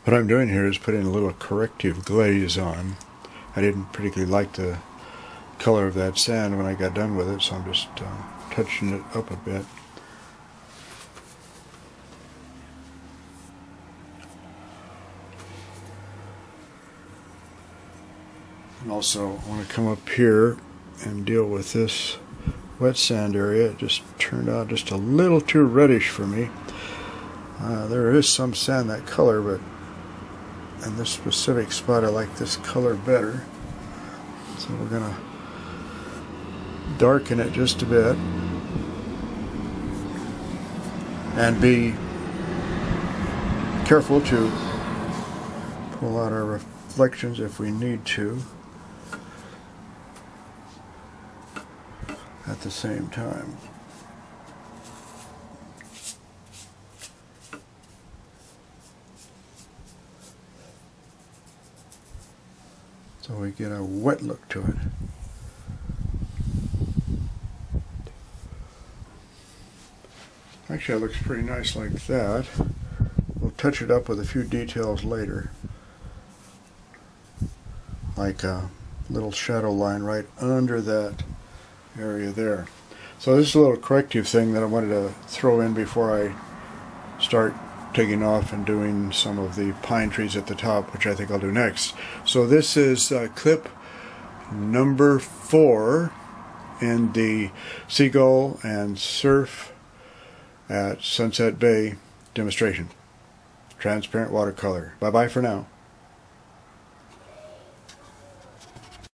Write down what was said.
What I'm doing here is putting a little corrective glaze on. I didn't particularly like the color of that sand when I got done with it, so I'm just touching it up a bit. And also I want to come up here and deal with this wet sand area. It just turned out just a little too reddish for me. There is some sand that color, but in this specific spot I like this color better. So we're going to darken it just a bit and be careful to pull out our reflections if we need to at the same time. So we get a wet look to it. Actually, it looks pretty nice like that. We'll touch it up with a few details later, like a little shadow line right under that area there. So this is a little corrective thing that I wanted to throw in before I start taking off and doing some of the pine trees at the top, which I think I'll do next. So this is clip number 4 in the Seagull and Surf at Sunset Bay demonstration. Transparent watercolor. Bye-bye for now.